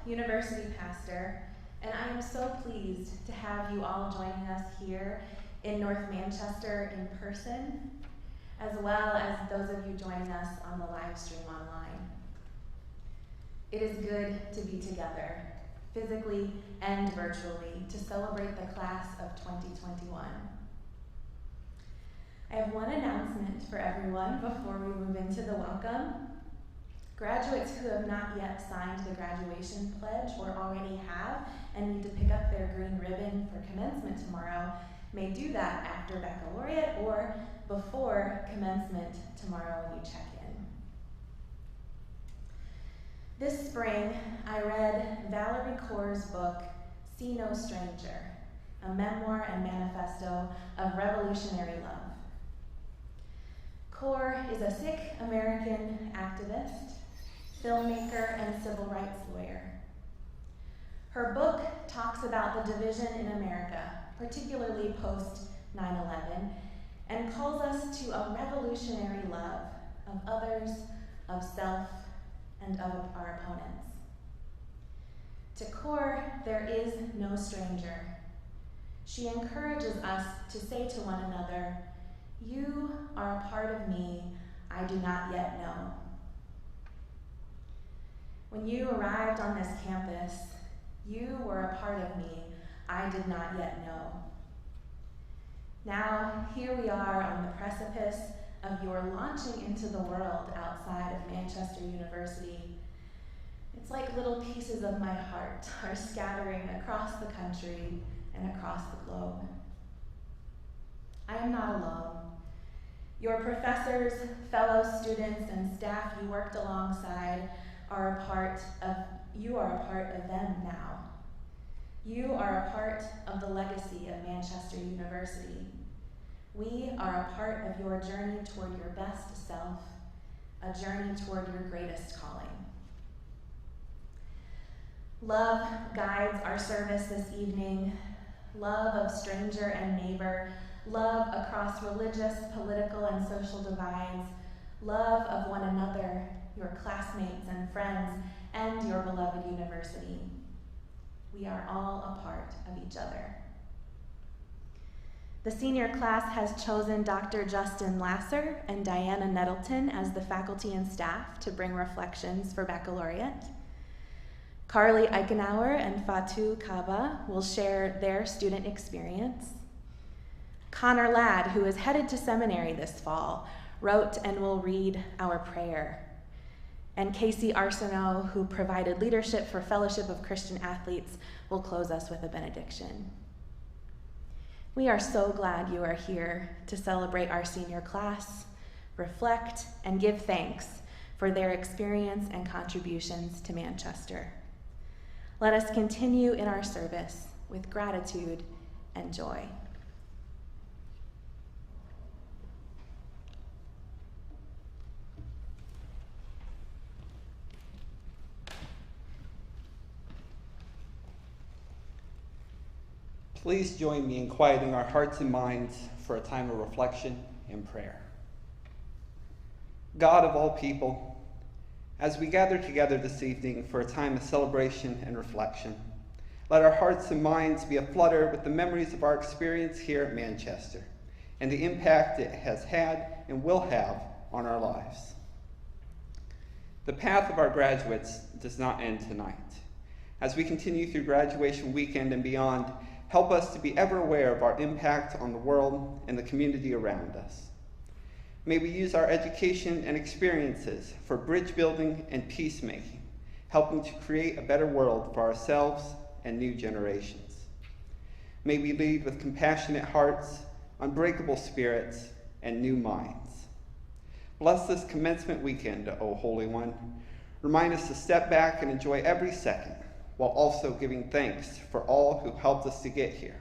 university pastor, and I am so pleased to have you all joining us here in North Manchester in person, as well as those of you joining us on the live stream online. It is good to be together, physically and virtually, to celebrate the class of 2021. I have one announcement for everyone before we move into the welcome. Graduates who have not yet signed the graduation pledge or already have and need to pick up their green ribbon for commencement tomorrow may do that after Baccalaureate or before commencement tomorrow when you check in. This spring, I read Valerie Kaur's book, See No Stranger, a memoir and manifesto of revolutionary love. Kaur is a Sikh American activist, filmmaker, and civil rights lawyer. Her book talks about the division in America, particularly post 9/11, and calls us to a revolutionary love of others, of self, and of our opponents. To Kaur, there is no stranger. She encourages us to say to one another, "You are a part of me I do not yet know." When you arrived on this campus, you were a part of me I did not yet know. Now, here we are on the precipice of your launching into the world outside of Manchester University. It's like little pieces of my heart are scattering across the country and across the globe. I am not alone. Your professors, fellow students, and staff you worked alongside you are a part of them now. You are a part of the legacy of Manchester University. We are a part of your journey toward your best self, a journey toward your greatest calling. Love guides our service this evening. Love of stranger and neighbor, love across religious, political, and social divides, love of one another, your classmates and friends, and your beloved university. We are all a part of each other. The senior class has chosen Dr. Justin Lasser and Diana Nettleton as the faculty and staff to bring reflections for Baccalaureate. Carly Eichenauer and Fatu Kaba will share their student experience. Connor Ladd, who is headed to seminary this fall, wrote and will read our prayer. And Casey Arsenault, who provided leadership for Fellowship of Christian Athletes, will close us with a benediction. We are so glad you are here to celebrate our senior class, reflect, and give thanks for their experience and contributions to Manchester. Let us continue in our service with gratitude and joy. Please join me in quieting our hearts and minds for a time of reflection and prayer. God of all people, as we gather together this evening for a time of celebration and reflection, let our hearts and minds be aflutter with the memories of our experience here at Manchester and the impact it has had and will have on our lives. The path of our graduates does not end tonight. As we continue through graduation weekend and beyond, help us to be ever aware of our impact on the world and the community around us. May we use our education and experiences for bridge building and peacemaking, helping to create a better world for ourselves and new generations. May we lead with compassionate hearts, unbreakable spirits, and new minds. Bless this commencement weekend, O Holy One. Remind us to step back and enjoy every second, while also giving thanks for all who helped us to get here,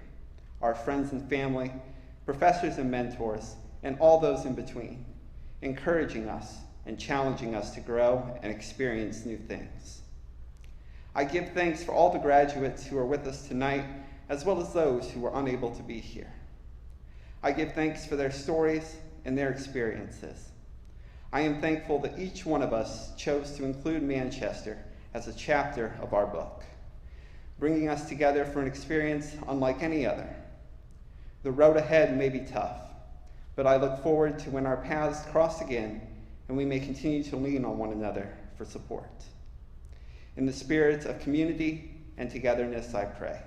our friends and family, professors and mentors, and all those in between, encouraging us and challenging us to grow and experience new things. I give thanks for all the graduates who are with us tonight, as well as those who were unable to be here. I give thanks for their stories and their experiences. I am thankful that each one of us chose to include Manchester as a chapter of our book, bringing us together for an experience unlike any other. The road ahead may be tough, but I look forward to when our paths cross again and we may continue to lean on one another for support. In the spirit of community and togetherness, I pray.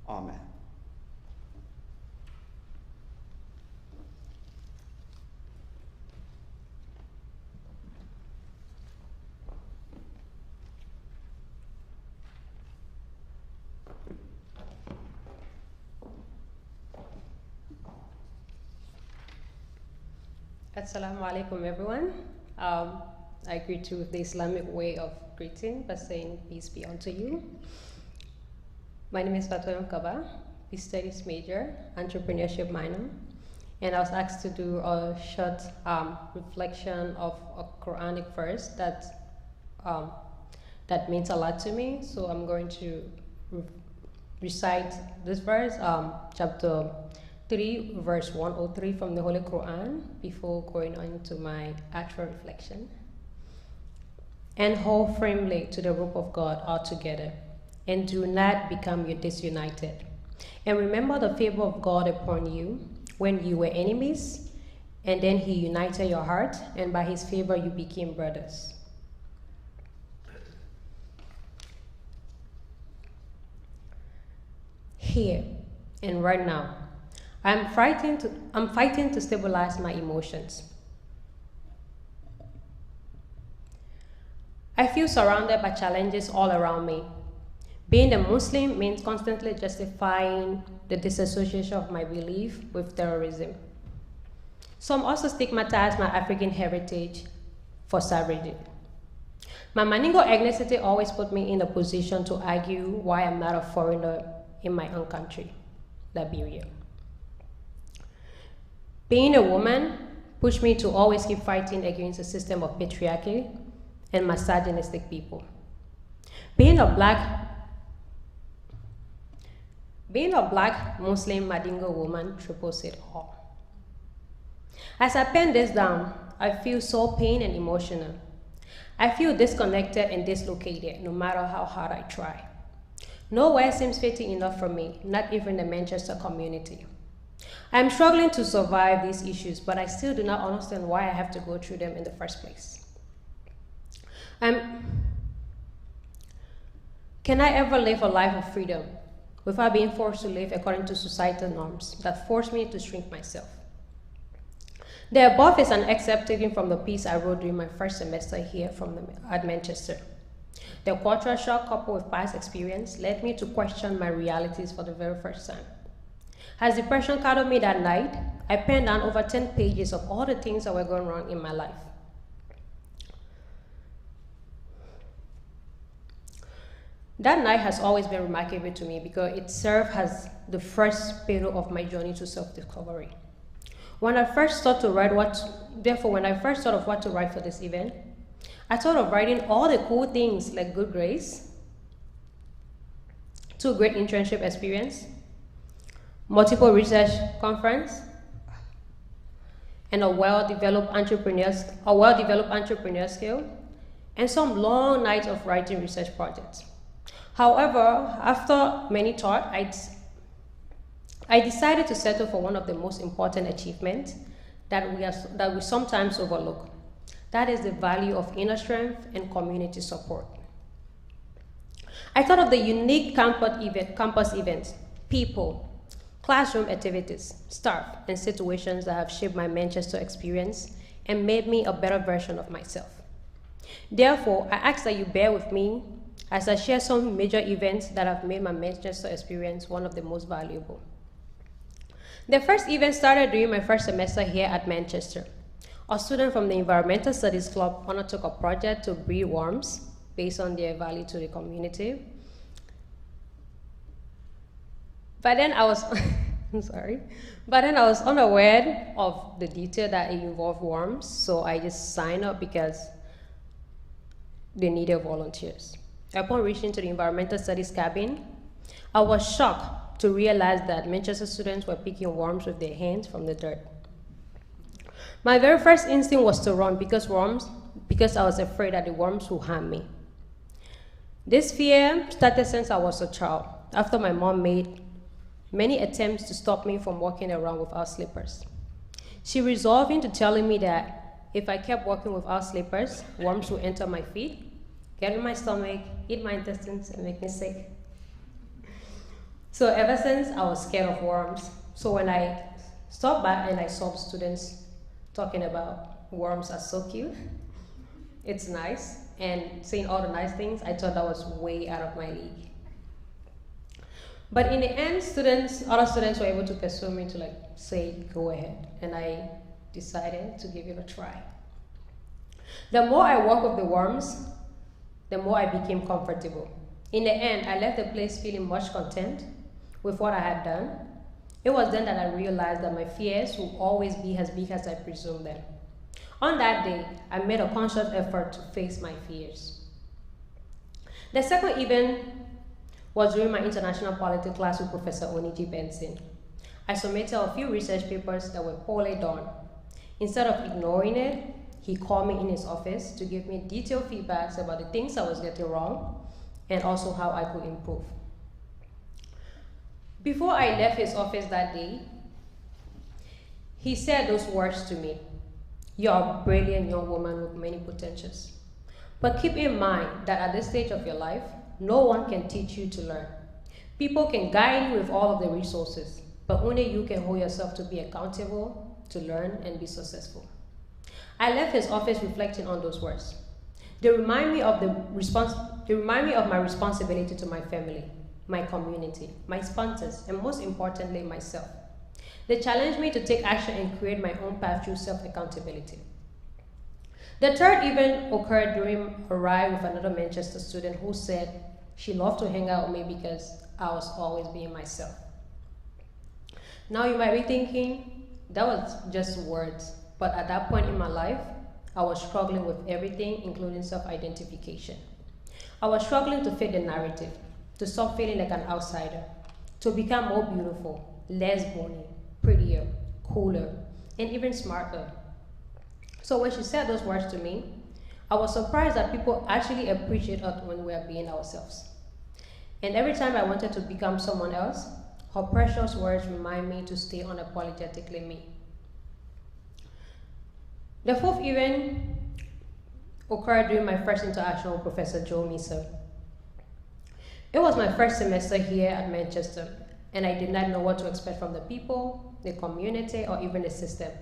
Amen. Assalamu alaikum, everyone. I greet you with the Islamic way of greeting by saying peace be unto you. My name is Fatoyam Kaba, Peace Studies major, entrepreneurship minor, and I was asked to do a short reflection of a Quranic verse that means a lot to me. So I'm going to recite this verse, chapter 3, verse 103 from the Holy Quran, before going on to my actual reflection. And hold firmly to the rope of God altogether, and do not become disunited. And remember the favor of God upon you when you were enemies, and then he united your heart, and by his favor you became brothers. Here and right now, I'm fighting to stabilize my emotions. I feel surrounded by challenges all around me. Being a Muslim means constantly justifying the disassociation of my belief with terrorism. Some also stigmatize my African heritage for savagery. My Maningo ethnicity always put me in a position to argue why I'm not a foreigner in my own country, Liberia. Being a woman pushed me to always keep fighting against a system of patriarchy and misogynistic people. Being a black Muslim Madingo woman triples it all. As I pen this down, I feel so pain and emotional. I feel disconnected and dislocated no matter how hard I try. Nowhere seems fitting enough for me, not even the Manchester community. I'm struggling to survive these issues, but I still do not understand why I have to go through them in the first place. Can I ever live a life of freedom without being forced to live according to societal norms that force me to shrink myself? The above is an excerpt taken from the piece I wrote during my first semester here at Manchester. The cultural shock coupled with past experience led me to question my realities for the very first time. As depression caught me that night, I penned down over 10 pages of all the things that were going wrong in my life. That night has always been remarkable to me because it served as the first pedal of my journey to self-discovery. When I first thought of what to write for this event, I thought of writing all the cool things like good grades, 2 great internship experience, multiple research conference, and a well-developed entrepreneur skill, and some long nights of writing research projects. However, after many thought, I decided to settle for one of the most important achievements that we sometimes overlook. That is the value of inner strength and community support. I thought of the unique campus events, people, classroom activities, staff, and situations that have shaped my Manchester experience and made me a better version of myself. Therefore, I ask that you bear with me as I share some major events that have made my Manchester experience one of the most valuable. The first event started during my first semester here at Manchester. A student from the Environmental Studies Club undertook a project to breed worms based on their value to the community. But then I was, unaware of the detail that it involved worms, so I just signed up because they needed volunteers. Upon reaching to the Environmental Studies cabin, I was shocked to realize that Manchester students were picking worms with their hands from the dirt. My very first instinct was to run because I was afraid that the worms would harm me. This fear started since I was a child, after my mom made many attempts to stop me from walking around without slippers. She resolved into telling me that if I kept walking without slippers, worms would enter my feet, get in my stomach, eat my intestines, and make me sick. So ever since, I was scared of worms. So when I stopped back and I saw the students talking about worms are so cute, it's nice, and saying all the nice things, I thought that was way out of my league. But in the end, other students were able to persuade me to say, go ahead. And I decided to give it a try. The more I worked with the worms, the more I became comfortable. In the end, I left the place feeling much content with what I had done. It was then that I realized that my fears will always be as big as I presumed them. On that day, I made a conscious effort to face my fears. The second event was during my international politics class with Professor Oniji Benson. I submitted a few research papers that were poorly done. Instead of ignoring it, he called me in his office to give me detailed feedbacks about the things I was getting wrong and also how I could improve. Before I left his office that day, he said those words to me: "You're a brilliant young woman with many potentials. But keep in mind that at this stage of your life, no one can teach you to learn. People can guide you with all of the resources, but only you can hold yourself to be accountable, to learn and be successful." I left his office reflecting on those words. They remind me of my responsibility to my family, my community, my sponsors, and most importantly, myself. They challenged me to take action and create my own path through self-accountability. The third event occurred during a ride with another Manchester student who said she loved to hang out with me because I was always being myself. Now you might be thinking, that was just words, but at that point in my life, I was struggling with everything, including self-identification. I was struggling to fit the narrative, to stop feeling like an outsider, to become more beautiful, less bony, prettier, cooler, and even smarter. So when she said those words to me, I was surprised that people actually appreciate us when we are being ourselves. And every time I wanted to become someone else, her precious words remind me to stay unapologetically me. The fourth event occurred during my first interaction with Professor Joe Misa. It was my first semester here at Manchester, and I did not know what to expect from the people, the community, or even the system.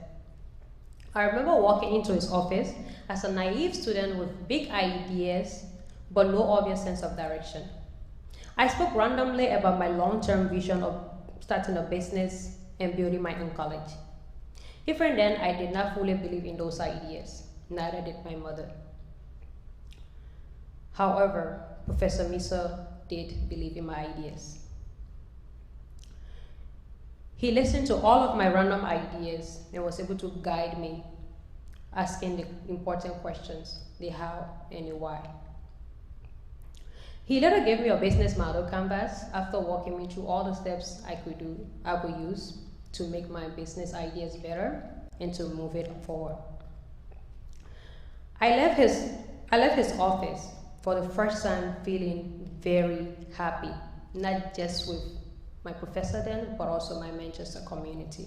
I remember walking into his office as a naive student with big ideas, but no obvious sense of direction. I spoke randomly about my long-term vision of starting a business and building my own college. Even then, I did not fully believe in those ideas. Neither did my mother. However, Professor Misa did believe in my ideas. He listened to all of my random ideas and was able to guide me, asking the important questions, the how and the why. He later gave me a business model canvas after walking me through all the steps I could use to make my business ideas better and to move it forward. I left his office for the first time feeling very happy, not just with my professor then, but also my Manchester community.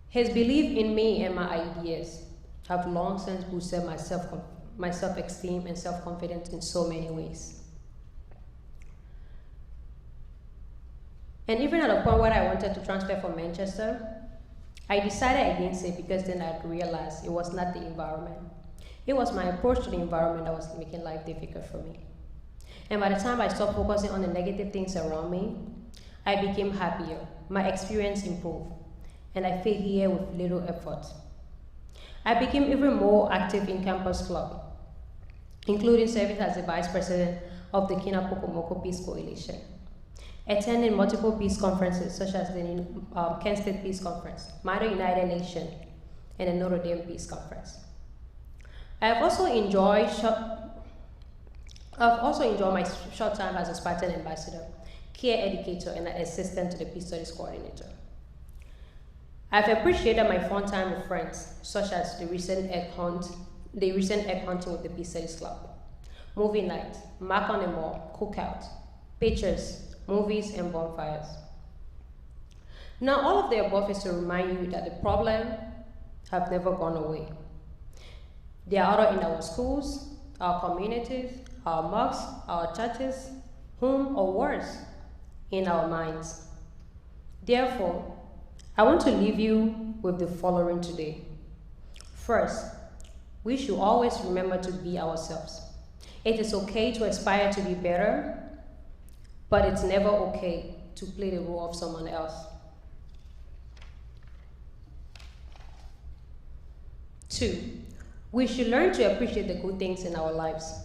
His belief in me and my ideas have long since boosted my self-esteem and self-confidence in so many ways. And even at a point where I wanted to transfer from Manchester, I decided against it because then I realized it was not the environment. It was my approach to the environment that was making life difficult for me. And by the time I stopped focusing on the negative things around me, I became happier, my experience improved, and I fit here with little effort. I became even more active in Campus Club, including serving as the Vice President of the Kina Pokomoko Peace Coalition, attending multiple peace conferences such as the Kent State Peace Conference, Mother United Nations, and the Notre Dame Peace Conference. I have also enjoyed my short time as a Spartan ambassador, care educator, and an assistant to the Peace Studies coordinator. I've appreciated my fun time with friends, such as the recent egg hunting with the Peace Studies Club, movie nights, Mac on the Mall, cookouts, pictures, movies, and bonfires. Now, all of the above is to remind you that the problem have never gone away. They are either in our schools, our communities, our mosques, our churches, home, or worse, in our minds. Therefore, I want to leave you with the following today. First, we should always remember to be ourselves. It is okay to aspire to be better, but it's never okay to play the role of someone else. 2, we should learn to appreciate the good things in our lives.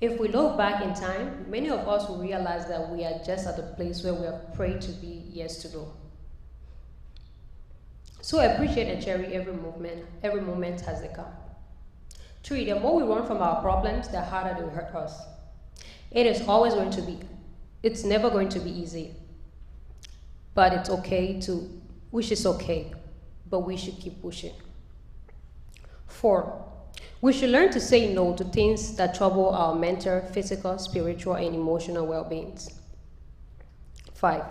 If we look back in time, many of us will realize that we are just at the place where we have prayed to be years ago. So appreciate and cherish every moment as they come. 3, the more we run from our problems, the harder they will hurt us. It's never going to be easy. But it's okay to wish it's okay, but we should keep pushing. 4, we should learn to say no to things that trouble our mental, physical, spiritual, and emotional well-being. 5,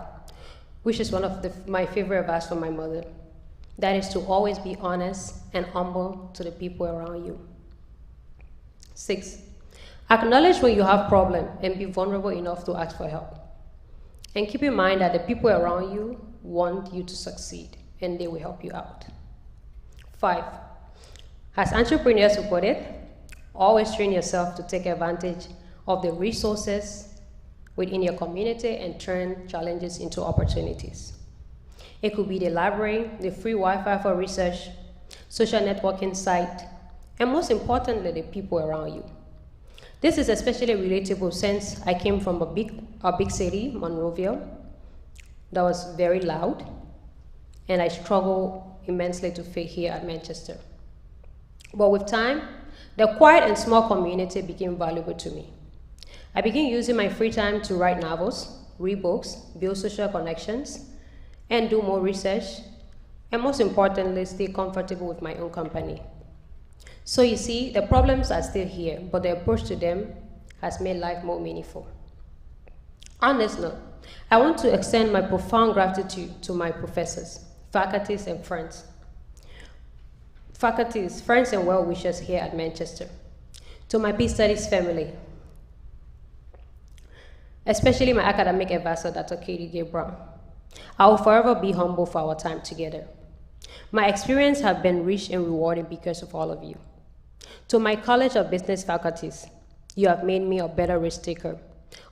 which is one of my favorite verse from my mother. That is to always be honest and humble to the people around you. 6, acknowledge when you have problems and be vulnerable enough to ask for help. And keep in mind that the people around you want you to succeed and they will help you out. 5, as entrepreneurs who put it, always train yourself to take advantage of the resources within your community and turn challenges into opportunities. It could be the library, the free Wi-Fi for research, social networking site, and most importantly, the people around you. This is especially relatable since I came from a big city, Monrovia, that was very loud, and I struggled immensely to fit here at Manchester. But with time, the quiet and small community became valuable to me. I began using my free time to write novels, read books, build social connections, and do more research, and most importantly, stay comfortable with my own company. So you see, the problems are still here, but the approach to them has made life more meaningful. On this note, I want to extend my profound gratitude to my professors, faculties, and friends. Faculties, friends, and well-wishers here at Manchester. To my Peace Studies family, especially my academic advisor, Dr. Katie J. Brown. I will forever be humble for our time together. My experience has been rich and rewarding because of all of you. To my College of Business faculties, you have made me a better risk taker,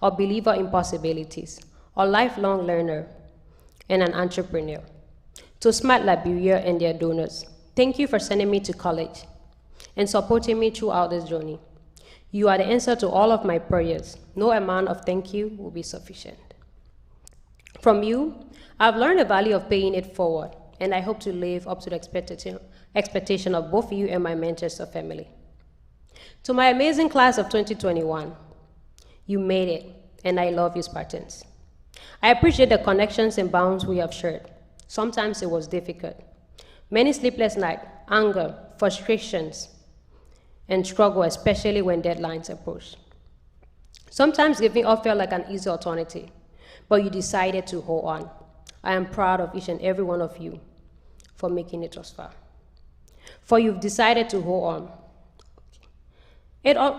a believer in possibilities, a lifelong learner, and an entrepreneur. To Smart Liberia and their donors, thank you for sending me to college and supporting me throughout this journey. You are the answer to all of my prayers. No amount of thank you will be sufficient. From you, I've learned the value of paying it forward, and I hope to live up to the expectation of both you and my Manchester family. To my amazing class of 2021, you made it, and I love you, Spartans. I appreciate the connections and bonds we have shared. Sometimes it was difficult. Many sleepless nights, anger, frustrations, and struggle, especially when deadlines approach. Sometimes giving up felt like an easy alternative, but you decided to hold on. I am proud of each and every one of you for making it thus far. For you've decided to hold on.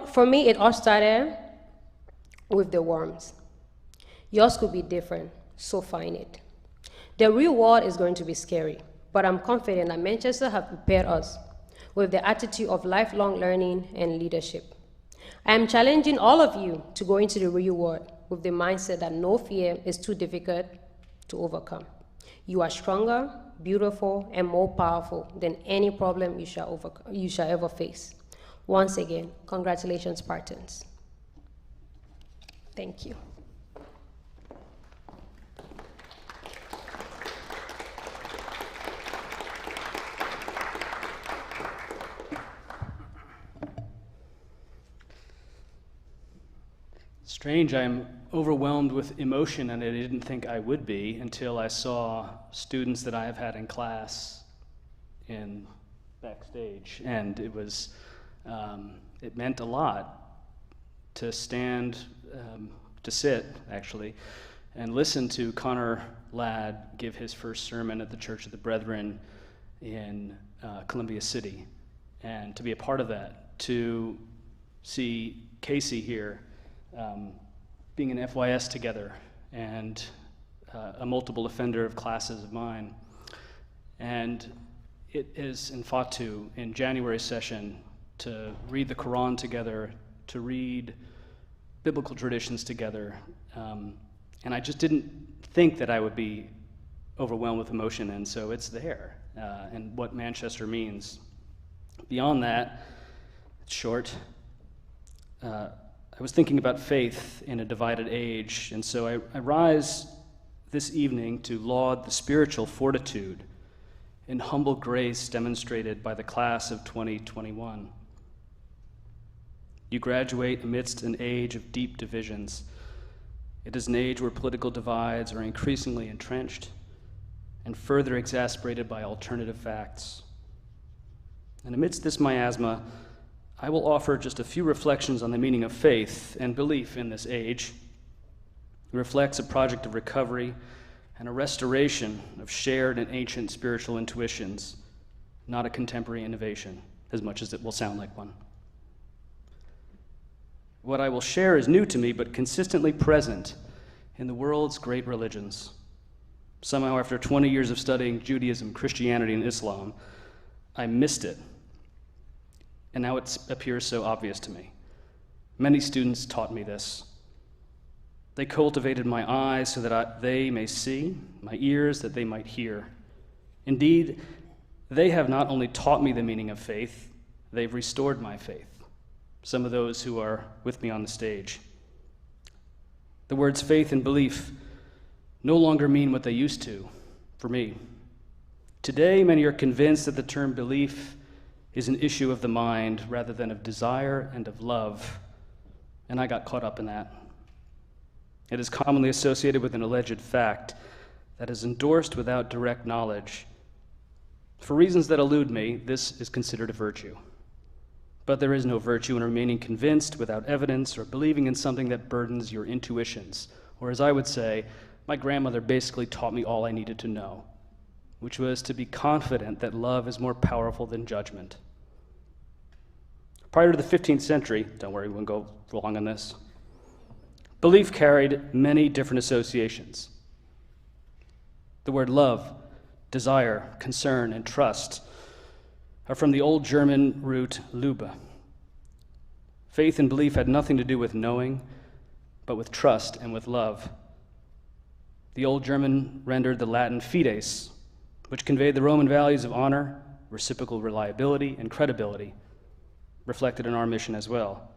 For me, it all started with the worms. Yours could be different, so find it. The real world is going to be scary, but I'm confident that Manchester have prepared us with the attitude of lifelong learning and leadership. I am challenging all of you to go into the real world with the mindset that no fear is too difficult to overcome. You are stronger, beautiful, and more powerful than any problem you shall ever face. Once again, congratulations, Spartans. Thank you. Strange, I'm overwhelmed with emotion, and I didn't think I would be until I saw students that I have had in class in backstage, and it meant a lot to sit, actually, and listen to Connor Ladd give his first sermon at the Church of the Brethren in Columbia City, and to be a part of that, to see Casey here being an FYS together, and a multiple offender of classes of mine. And it is in Fatu, in January session, to read the Quran together, to read biblical traditions together. And I just didn't think that I would be overwhelmed with emotion, and so it's there, and what Manchester means. Beyond that, it's short. I was thinking about faith in a divided age, and so I rise this evening to laud the spiritual fortitude and humble grace demonstrated by the class of 2021. You graduate amidst an age of deep divisions. It is an age where political divides are increasingly entrenched and further exacerbated by alternative facts. And amidst this miasma, I will offer just a few reflections on the meaning of faith and belief in this age. It reflects a project of recovery and a restoration of shared and ancient spiritual intuitions, not a contemporary innovation, as much as it will sound like one. What I will share is new to me, but consistently present in the world's great religions. Somehow, after 20 years of studying Judaism, Christianity, and Islam, I missed it. And now it appears so obvious to me. Many students taught me this. They cultivated my eyes so that they may see, my ears that they might hear. Indeed, they have not only taught me the meaning of faith, they've restored my faith. Some of those who are with me on the stage. The words faith and belief no longer mean what they used to for me. Today, many are convinced that the term belief is an issue of the mind rather than of desire and of love, and I got caught up in that. It is commonly associated with an alleged fact that is endorsed without direct knowledge. For reasons that elude me, this is considered a virtue. But there is no virtue in remaining convinced without evidence or believing in something that burdens your intuitions, or as I would say, my grandmother basically taught me all I needed to know, which was to be confident that love is more powerful than judgment. Prior to the 15th century, don't worry, we won't go long on this, belief carried many different associations. The word love, desire, concern, and trust are from the old German root Liebe. Faith and belief had nothing to do with knowing, but with trust and with love. The old German rendered the Latin fides, which conveyed the Roman values of honor, reciprocal reliability, and credibility, reflected in our mission as well.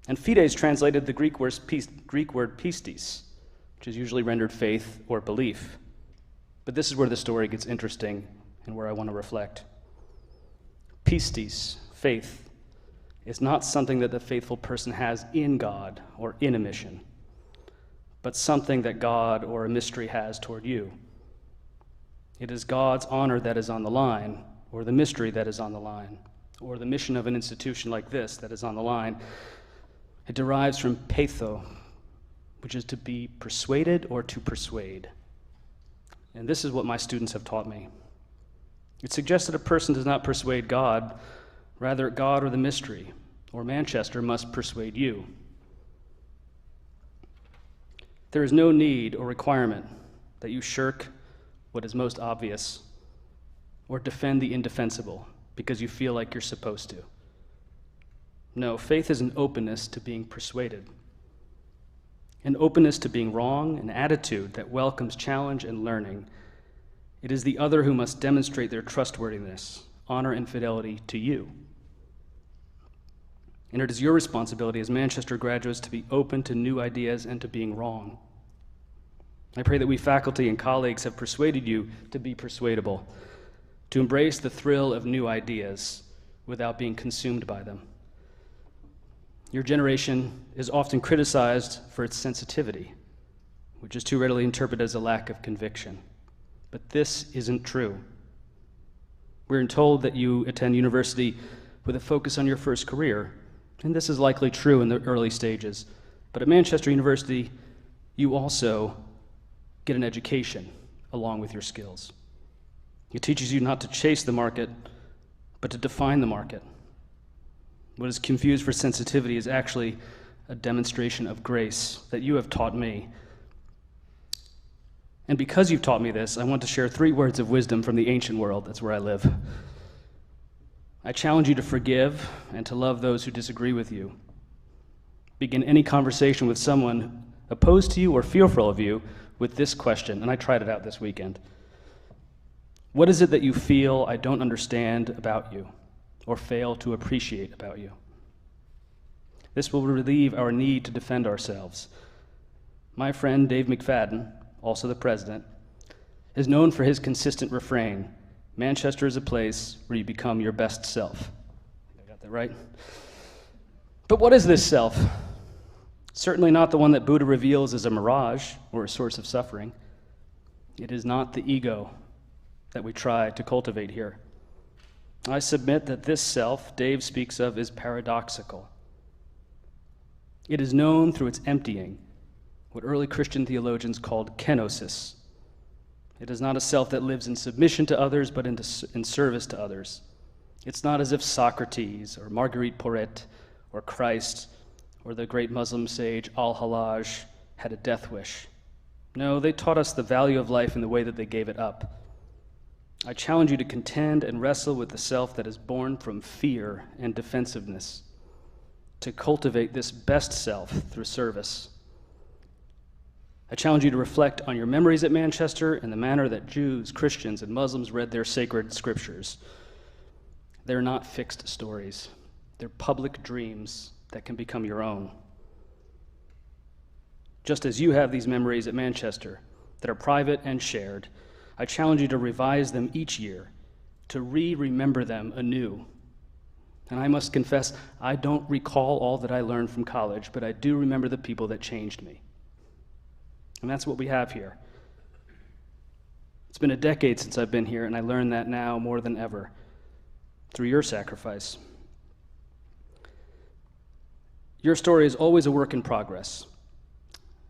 And fides translated the Greek word pistis, which is usually rendered faith or belief. But this is where the story gets interesting and where I want to reflect. Pistis, faith, is not something that the faithful person has in God or in a mission, but something that God or a mystery has toward you. It is God's honor that is on the line, or the mystery that is on the line, or the mission of an institution like this that is on the line. It derives from peitho, which is to be persuaded or to persuade. And this is what my students have taught me. It suggests that a person does not persuade God, rather God or the mystery, or Manchester must persuade you. There is no need or requirement that you shirk what is most obvious or defend the indefensible because you feel like you're supposed to. No, faith is an openness to being persuaded, an openness to being wrong, an attitude that welcomes challenge and learning. It is the other who must demonstrate their trustworthiness, honor, and fidelity to you. And it is your responsibility as Manchester graduates to be open to new ideas and to being wrong. I pray that we faculty and colleagues have persuaded you to be persuadable, to embrace the thrill of new ideas without being consumed by them. Your generation is often criticized for its sensitivity, which is too readily interpreted as a lack of conviction. But this isn't true. We're told that you attend university with a focus on your first career, And this is likely true in the early stages. But at Manchester University, you also get an education along with your skills. It teaches you not to chase the market, but to define the market. What is confused for sensitivity is actually a demonstration of grace that you have taught me. And because you've taught me this, I want to share 3 words of wisdom from the ancient world. That's where I live. I challenge you to forgive and to love those who disagree with you. Begin any conversation with someone opposed to you or fearful of you with this question, and I tried it out this weekend. What is it that you feel I don't understand about you or fail to appreciate about you? This will relieve our need to defend ourselves. My friend Dave McFadden, also the president, is known for his consistent refrain, Manchester is a place where you become your best self. I got that right? But what is this self? Certainly not the one that Buddha reveals as a mirage or a source of suffering. It is not the ego that we try to cultivate here. I submit that this self Dave speaks of is paradoxical. It is known through its emptying, what early Christian theologians called kenosis. It is not a self that lives in submission to others, but in service to others. It's not as if Socrates or Marguerite Porete or Christ or the great Muslim sage Al-Hallaj had a death wish. No, they taught us the value of life in the way that they gave it up. I challenge you to contend and wrestle with the self that is born from fear and defensiveness, to cultivate this best self through service. I challenge you to reflect on your memories at Manchester and the manner that Jews, Christians, and Muslims read their sacred scriptures. They're not fixed stories. They're public dreams that can become your own. Just as you have these memories at Manchester that are private and shared, I challenge you to revise them each year, to remember them anew. And I must confess, I don't recall all that I learned from college, but I do remember the people that changed me. And that's what we have here. It's been a decade since I've been here, and I learn that now more than ever through your sacrifice. Your story is always a work in progress,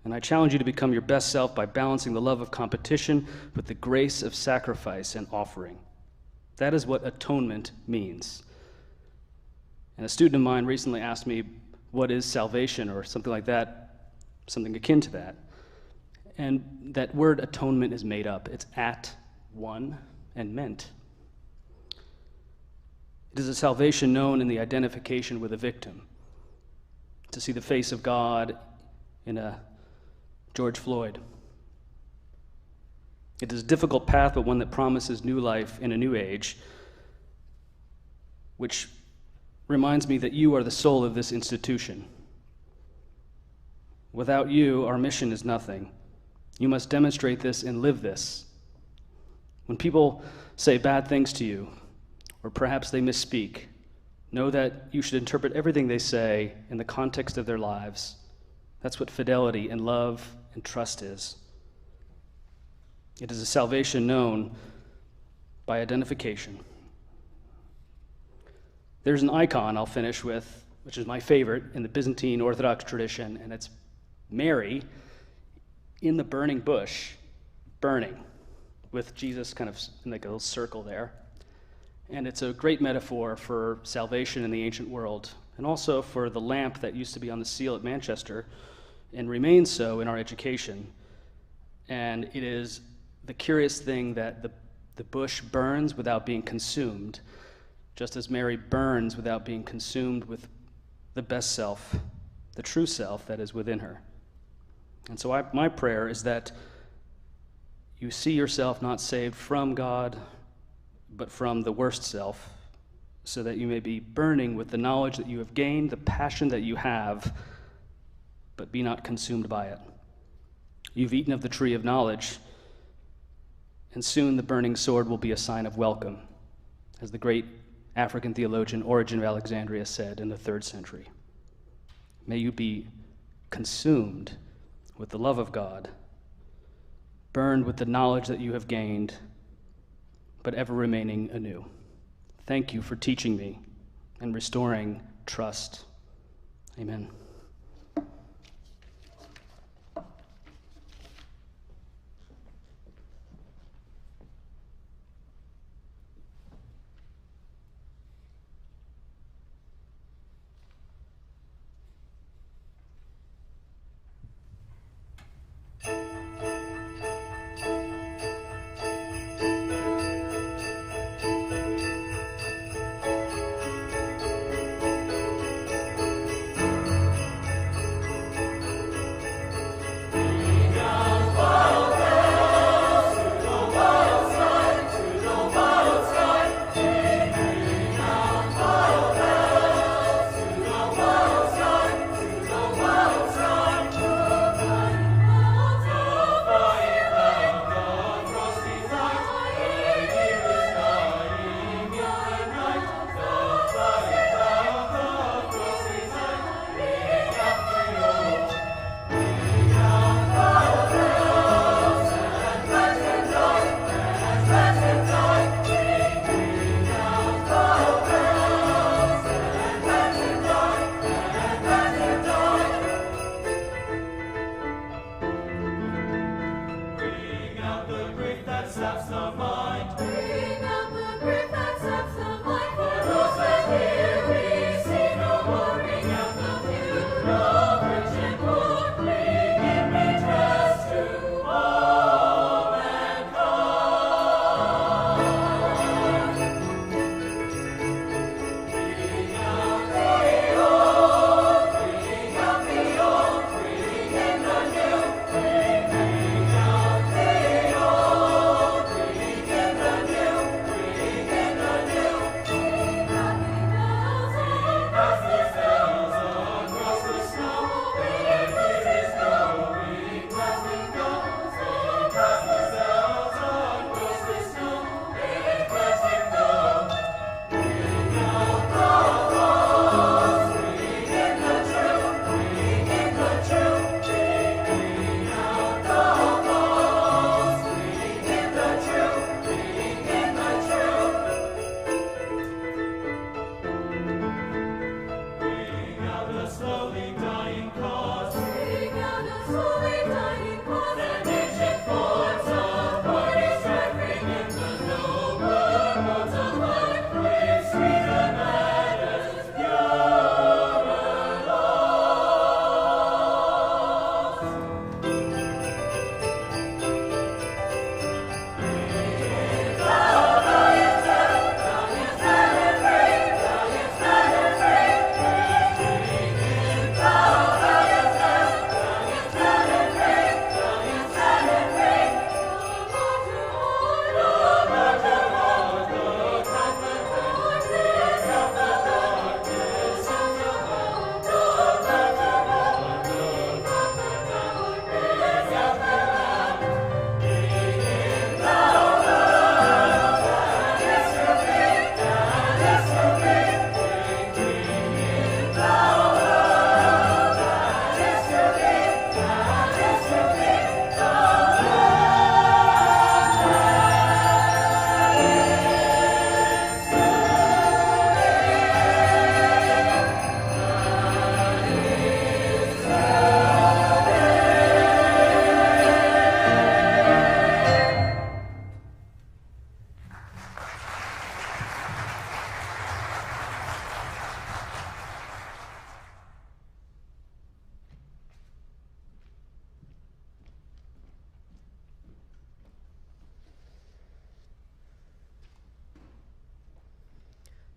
and I challenge you to become your best self by balancing the love of competition with the grace of sacrifice and offering. That is what atonement means. And a student of mine recently asked me, what is salvation, or something like that, something akin to that. And that word atonement is made up. It's at, one, and meant. It is a salvation known in the identification with a victim. To see the face of God in a George Floyd. It is a difficult path, but one that promises new life in a new age, which reminds me that you are the soul of this institution. Without you, our mission is nothing. You must demonstrate this and live this. When people say bad things to you, or perhaps they misspeak, know that you should interpret everything they say in the context of their lives. That's what fidelity and love and trust is. It is a salvation known by identification. There's an icon I'll finish with, which is my favorite in the Byzantine Orthodox tradition, and it's Mary in the burning bush, burning, with Jesus kind of in like a little circle there. And it's a great metaphor for salvation in the ancient world, and also for the lamp that used to be on the seal at Manchester and remains so in our education. And it is the curious thing that the bush burns without being consumed, just as Mary burns without being consumed with the best self, the true self that is within her. And so my prayer is that you see yourself not saved from God, but from the worst self, so that you may be burning with the knowledge that you have gained, the passion that you have, but be not consumed by it. You've eaten of the tree of knowledge, and soon the burning sword will be a sign of welcome, as the great African theologian Origen of Alexandria said in the 3rd century. May you be consumed with the love of God, burned with the knowledge that you have gained, but ever remaining anew. Thank you for teaching me and restoring trust Amen.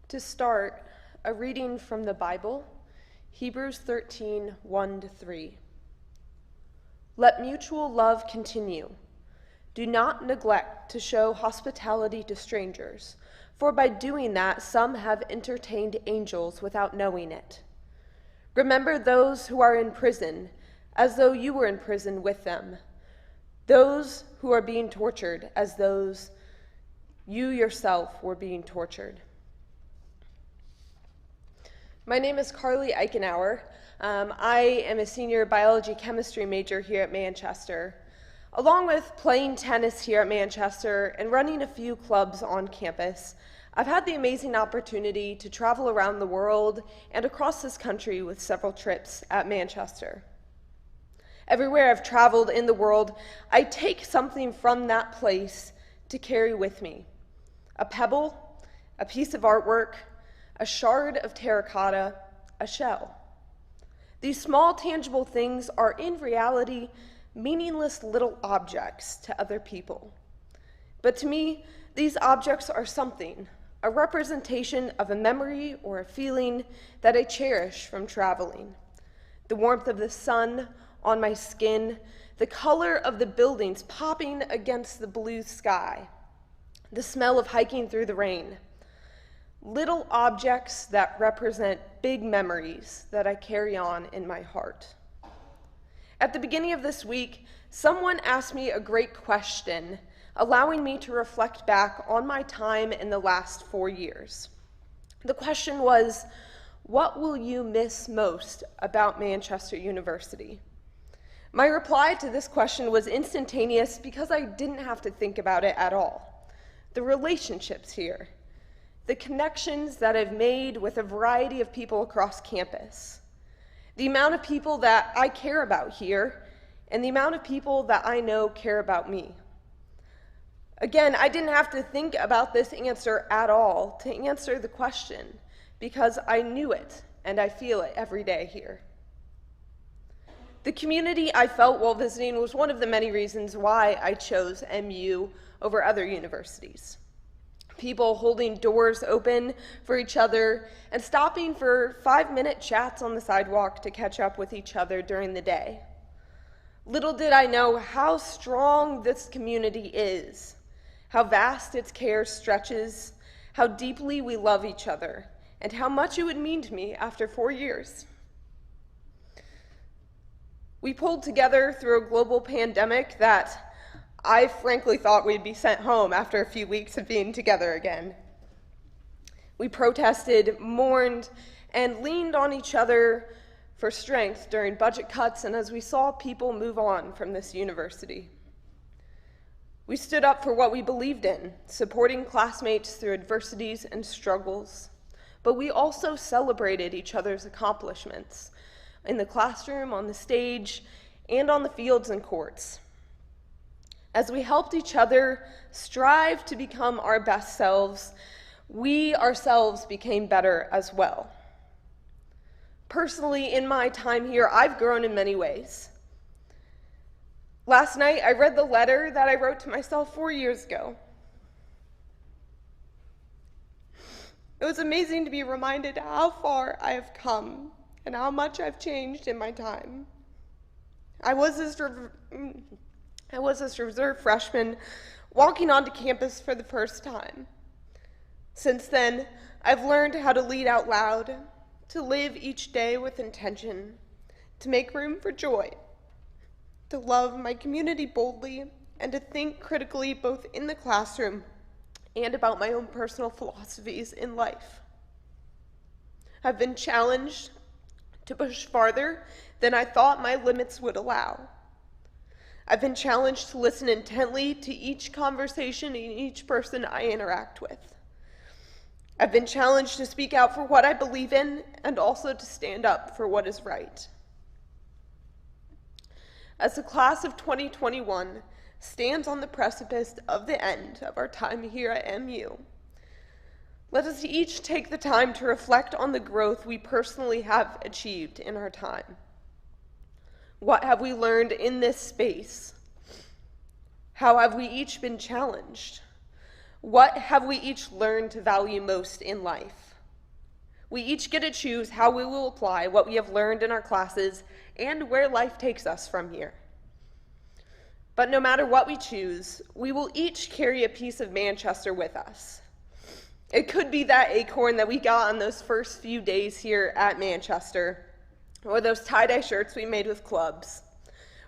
To start, a reading from the Bible, Hebrews 13, 1-3. Let mutual love continue. Do not neglect to show hospitality to strangers, for by doing that some have entertained angels without knowing it. Remember those who are in prison, as though you were in prison with them, those who are being tortured, as those you yourself were being tortured. My name is Carly Eichenauer. I am a senior biology chemistry major here at Manchester. Along with playing tennis here at Manchester and running a few clubs on campus, I've had the amazing opportunity to travel around the world and across this country with several trips at Manchester. Everywhere I've traveled in the world, I take something from that place to carry with me. A pebble, a piece of artwork, a shard of terracotta, a shell. These small tangible things are in reality meaningless little objects to other people. But to me, these objects are something, a representation of a memory or a feeling that I cherish from traveling. The warmth of the sun on my skin, the color of the buildings popping against the blue sky, the smell of hiking through the rain. Little objects that represent big memories that I carry on in my heart. At the beginning of this week, someone asked me a great question, allowing me to reflect back on my time in the last 4 years. The question was, what will you miss most about Manchester University? My reply to this question was instantaneous because I didn't have to think about it at all. The relationships here, the connections that I've made with a variety of people across campus, the amount of people that I care about here, and the amount of people that I know care about me. Again, I didn't have to think about this answer at all to answer the question because I knew it and I feel it every day here. The community I felt while visiting was one of the many reasons why I chose MU over other universities. People holding doors open for each other and stopping for 5-minute chats on the sidewalk to catch up with each other during the day. Little did I know how strong this community is, how vast its care stretches, how deeply we love each other, and how much it would mean to me after 4 years. We pulled together through a global pandemic that I frankly thought we'd be sent home after a few weeks of being together again. We protested, mourned, and leaned on each other for strength during budget cuts and as we saw people move on from this university. We stood up for what we believed in, supporting classmates through adversities and struggles, but we also celebrated each other's accomplishments in the classroom, on the stage, and on the fields and courts. As we helped each other strive to become our best selves, we ourselves became better as well. Personally, in my time here, I've grown in many ways. Last night, I read the letter that I wrote to myself 4 years ago. It was amazing to be reminded how far I have come and how much I've changed in my time. I was this reserve freshman walking onto campus for the first time. Since then, I've learned how to lead out loud, to live each day with intention, to make room for joy, to love my community boldly, and to think critically both in the classroom and about my own personal philosophies in life. I've been challenged to push farther than I thought my limits would allow. I've been challenged to listen intently to each conversation and each person I interact with. I've been challenged to speak out for what I believe in and also to stand up for what is right. As the class of 2021 stands on the precipice of the end of our time here at MU, let us each take the time to reflect on the growth we personally have achieved in our time. What have we learned in this space? How have we each been challenged? What have we each learned to value most in life? We each get to choose how we will apply what we have learned in our classes and where life takes us from here. But no matter what we choose, we will each carry a piece of Manchester with us. It could be that acorn that we got on those first few days here at Manchester, or those tie-dye shirts we made with clubs,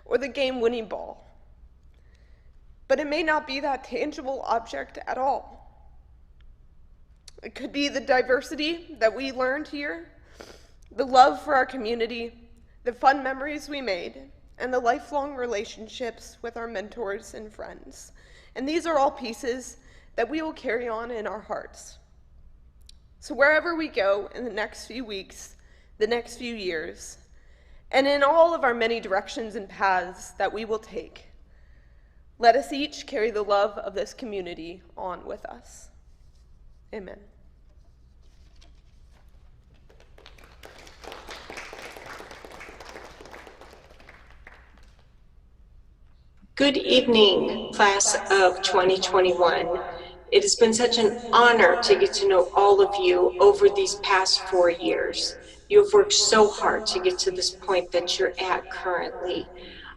or the game-winning ball. But it may not be that tangible object at all. It could be the diversity that we learned here, the love for our community, the fun memories we made, and the lifelong relationships with our mentors and friends. And these are all pieces that we will carry on in our hearts. So wherever we go in the next few weeks, the next few years, and in all of our many directions and paths that we will take, let us each carry the love of this community on with us. Amen. Good evening, class of 2021. It has been such an honor to get to know all of you over these past 4 years. You have worked so hard to get to this point that you're at currently.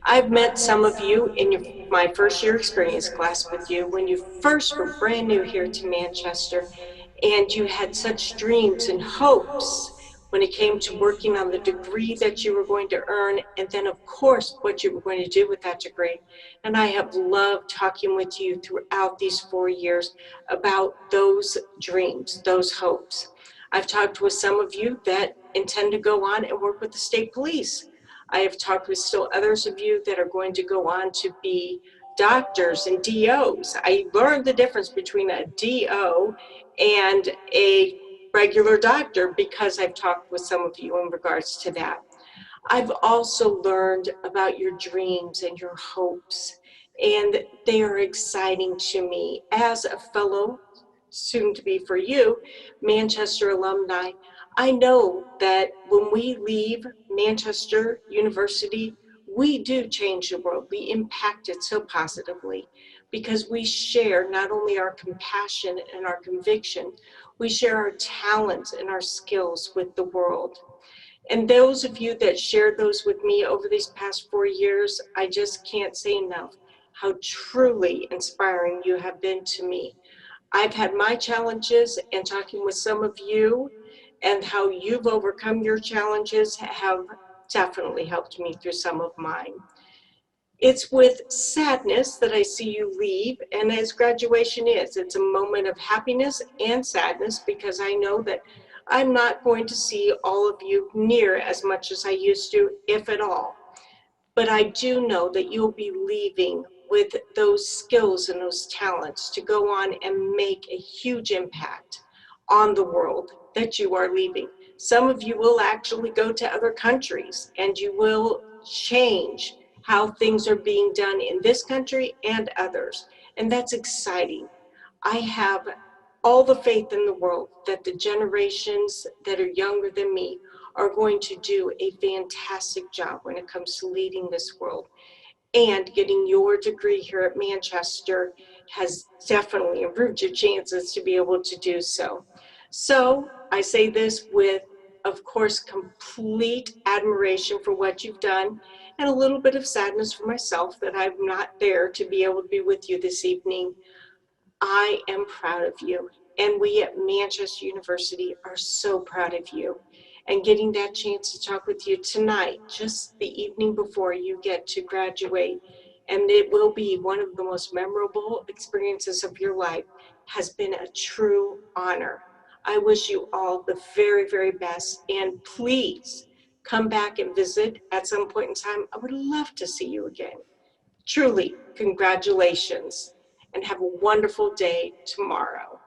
I've met some of you in my first year experience class with you when you first were brand new here to Manchester, and you had such dreams and hopes when it came to working on the degree that you were going to earn, and then of course what you were going to do with that degree. And I have loved talking with you throughout these 4 years about those dreams, those hopes. I've talked with some of you that intend to go on and work with the state police. I have talked with still others of you that are going to go on to be doctors and DOs. I learned the difference between a DO and a regular doctor because I've talked with some of you in regards to that. I've also learned about your dreams and your hopes, and they are exciting to me. As a fellow, soon to be for you, Manchester alumni, I know that when we leave Manchester University, we do change the world. We impact it so positively because we share not only our compassion and our conviction, we share our talents and our skills with the world. And those of you that shared those with me over these past 4 years, I just can't say enough how truly inspiring you have been to me. I've had my challenges, and talking with some of you and how you've overcome your challenges have definitely helped me through some of mine. It's with sadness that I see you leave, and as graduation is, it's a moment of happiness and sadness because I know that I'm not going to see all of you near as much as I used to, if at all. But I do know that you'll be leaving with those skills and those talents to go on and make a huge impact on the world that you are leaving. Some of you will actually go to other countries and you will change how things are being done in this country and others. And that's exciting. I have all the faith in the world that the generations that are younger than me are going to do a fantastic job when it comes to leading this world. And getting your degree here at Manchester has definitely improved your chances to be able to do so. So I say this with, of course, complete admiration for what you've done and a little bit of sadness for myself that I'm not there to be able to be with you this evening. I am proud of you, and we at Manchester University are so proud of you. And getting that chance to talk with you tonight, just the evening before you get to graduate, and it will be one of the most memorable experiences of your life, has been a true honor. I wish you all the very, very best, and please come back and visit at some point in time. I would love to see you again. Truly, congratulations, and have a wonderful day tomorrow.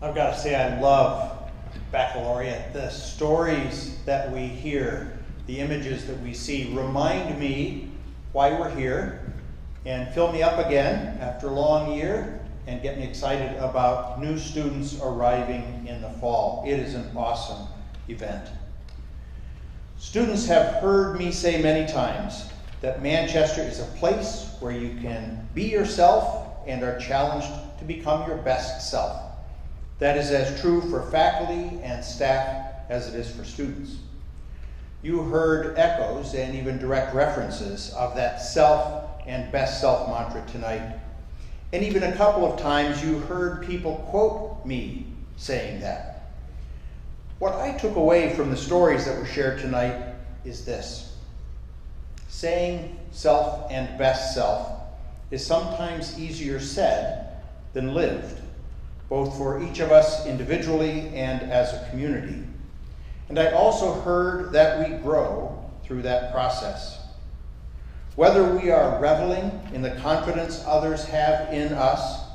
I've got to say I love Baccalaureate. The stories that we hear, the images that we see remind me why we're here and fill me up again after a long year and get me excited about new students arriving in the fall. It is an awesome event. Students have heard me say many times that Manchester is a place where you can be yourself and are challenged to become your best self. That is as true for faculty and staff as it is for students. You heard echoes and even direct references of that self and best self mantra tonight. And even a couple of times you heard people quote me saying that. What I took away from the stories that were shared tonight is this. Saying self and best self is sometimes easier said than lived, both for each of us individually and as a community. And I also heard that we grow through that process. Whether we are reveling in the confidence others have in us,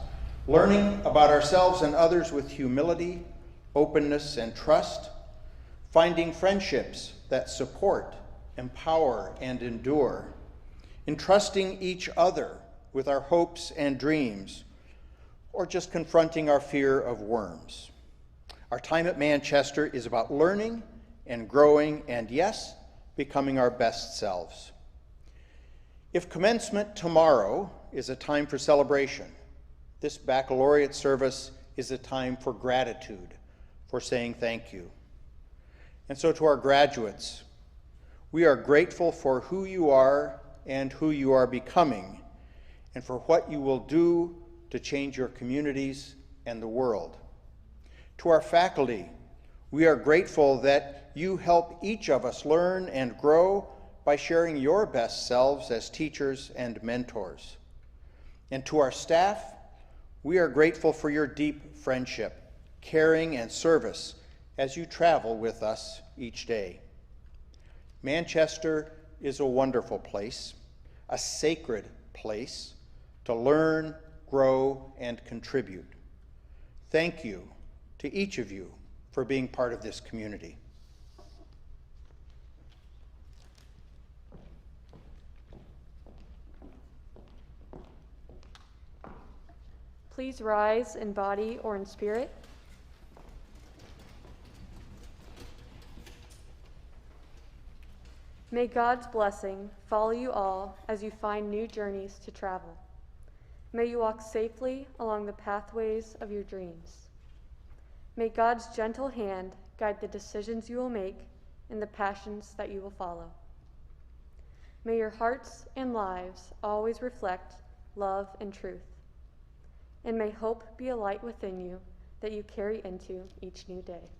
learning about ourselves and others with humility, openness, and trust, finding friendships that support, empower, and endure, entrusting each other with our hopes and dreams, or just confronting our fear of worms. Our time at Manchester is about learning and growing and, yes, becoming our best selves. If commencement tomorrow is a time for celebration, this baccalaureate service is a time for gratitude, for saying thank you. And so to our graduates, we are grateful for who you are and who you are becoming, and for what you will do to change your communities and the world. To our faculty, we are grateful that you help each of us learn and grow by sharing your best selves as teachers and mentors. And to our staff, we are grateful for your deep friendship, caring, and service as you travel with us each day. Manchester is a wonderful place, a sacred place to learn, grow, and contribute. Thank you to each of you for being part of this community. Please rise in body or in spirit. May God's blessing follow you all as you find new journeys to travel. May you walk safely along the pathways of your dreams. May God's gentle hand guide the decisions you will make and the passions that you will follow. May your hearts and lives always reflect love and truth. And may hope be a light within you that you carry into each new day.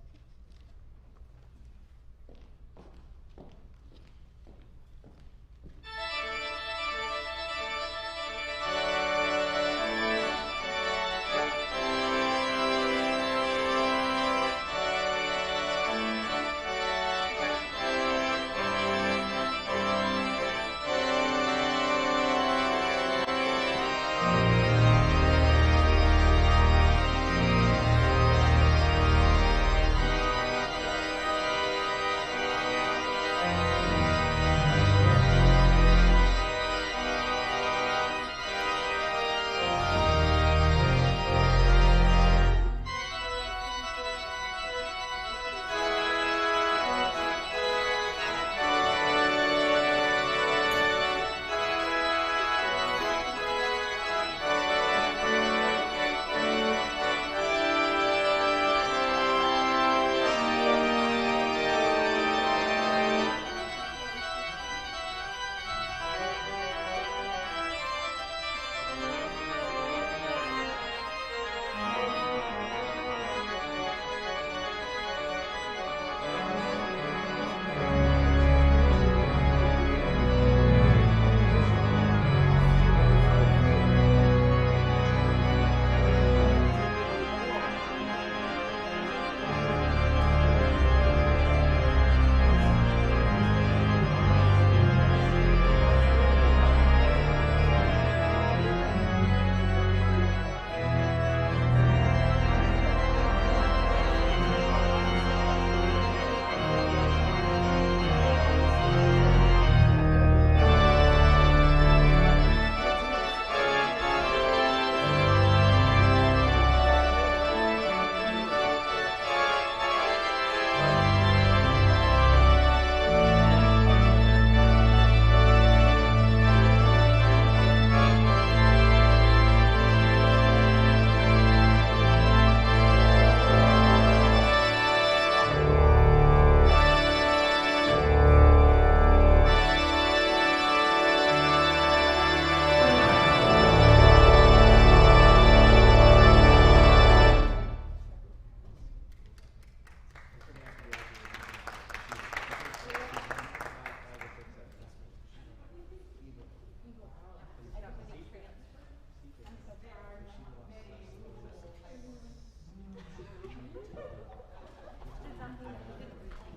It's